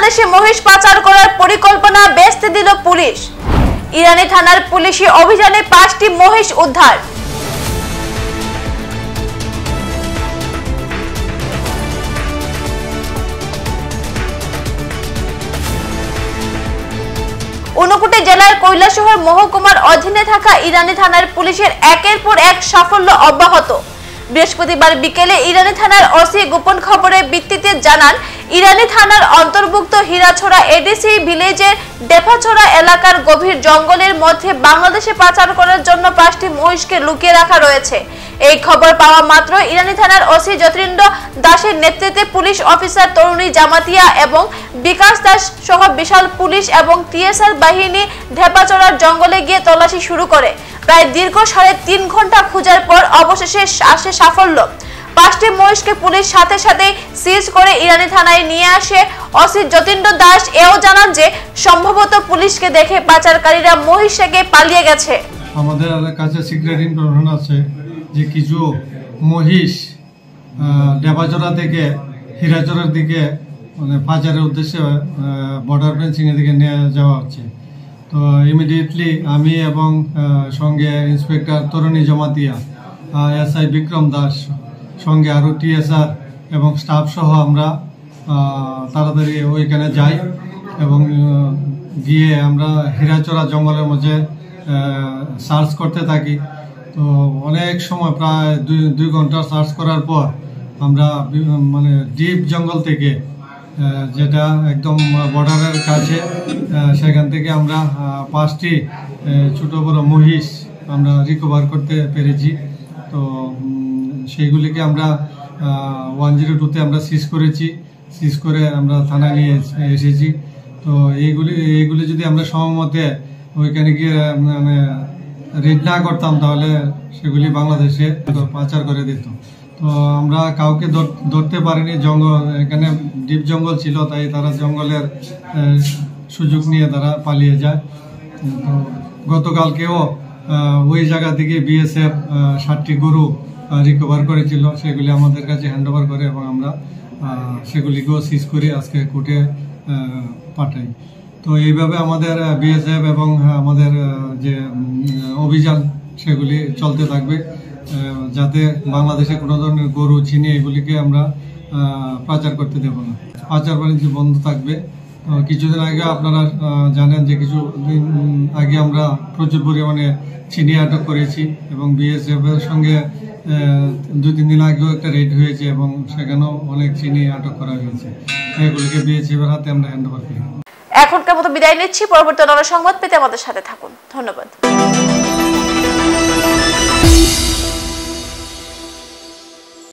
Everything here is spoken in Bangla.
বাংলাদেশে মহিষ পাচার করার পরিকল্পনা ভেস্তে দিল পুলিশ। ইরানি থানার পুলিশি অভিযানে 5টি মহিষ উদ্ধার। ঊনকোটি জেলার কৈলাসহর মহকুমার অধীনে থাকা ইরানি থানার পুলিশের একের পর এক সাফল্য অব্যাহত। বৃহস্পতিবার বিকেলে ইরানি থানার ওসি গোপন খবরের ভিত্তিতে জানান, ইরানি থানার অন্তর্ভুক্ত হীরাছড়া এডিসি ভিলেজের ডেফাছড়া এলাকার গভীর জঙ্গলের মধ্যে বাংলাদেশে পাচার করার জন্য 5টি মহিষকে লুকিয়ে রাখা রয়েছে। এই খবর পাওয়া মাত্র ইরানি থানার ওসি যতীন্দ্র দাসের নেতৃত্বে পুলিশ অফিসার তরুণী জামাতিয়া এবং বিকাশ দাস সহ বিশাল পুলিশ এবং টিএসআর বাহিনী ডেফাছড়ার জঙ্গলে গিয়ে তল্লাশি শুরু করে। প্রায় দীর্ঘ 3.5 ঘন্টা খোঁজার পর অবশেষে আসে সাফল্য। 5টি মহিষকে পুলিশ সাথে সাথে সিজ করে ইরানি থানায় নিয়ে আসে। ওসি যতীন্দ্র দাস এও জানান যে সম্ভবত পুলিশকে দেখে পাচারকারীরা মহিষ রেখে পালিয়ে গেছে। আমাদের কাছে সিক্রেট ইনফরমেশন আছে যে কিছু মহিষ ডেফাছড়া থেকে হীরাছড়ার দিকে মানে পাচারের উদ্দেশ্যে বর্ডার ফেন্সিং এর দিকে নিয়ে যাওয়া হচ্ছে। তো ইমিডিয়েটলি আমি এবং সঙ্গে ইন্সপেক্টর তরুণী জমাতিয়া, এসআই বিক্রম দাস, সঙ্গে আরও টিএসআর এবং স্টাফ সহ আমরা তাড়াতাড়ি ওইখানে যাই এবং গিয়ে আমরা হীরাছড়া জঙ্গলের মধ্যে সার্চ করতে থাকি। তো অনেক সময় প্রায় 2 ঘন্টা সার্চ করার পর আমরা মানে ডিপ জঙ্গল থেকে, যেটা একদম বর্ডারের কাছে, সেখান থেকে আমরা 5টি ছোট বড় মহিষ আমরা রিকভার করতে পেরেছি। তো সেইগুলিকে আমরা 102-তে আমরা সিজ করেছি। সিজ করে আমরা থানায় নিয়ে এসেছি। তো এইগুলি যদি আমরা সময়মতে ওইখানে গিয়ে মানে রেড না করতাম তাহলে সেগুলি বাংলাদেশে পাচার করে দিত। তো আমরা কাউকে ধরতে পারিনি, জঙ্গল এখানে ডিপ জঙ্গল ছিল, তাই তারা জঙ্গলের সুযোগ নিয়ে তারা পালিয়ে যায়। তো গতকালকেও ওই জায়গা থেকে বিএসএফ 7টি গরু রিকভার করেছিল, সেগুলি আমাদের কাছে হ্যান্ড ওভার করে এবং আমরা সেগুলিকেও সিজ করে আজকে কোর্টে পাঠাই। তো এইভাবে আমাদের বিএসএফ এবং আমাদের যে অভিযান সেগুলি চলতে থাকবে, যাতে বাংলাদেশে কোনো ধরনের গরু চিনি এগুলিকে আমরা পাচার করতে দেব না। পাচার বাণিজ্য বন্ধ থাকবে। কিছুদিন আগে আপনারা জানেন যে কিছুদিন আগে আমরা প্রচুর পরিমাণে চিনি আটক করেছি এবং বিএসএফ এর সঙ্গে 2-3 দিন আগেও একটা রেড হয়েছে এবং সেখানেও অনেক চিনি আটক করা হয়েছে। এগুলিকে বিএসএফ এর হাতে আমরা হ্যান্ড ওভার করি। এখনকার মতো বিদায় নিচ্ছি। পরবর্তী অন্য সংবাদ পেতে আমাদের সাথে থাকুন। ধন্যবাদ।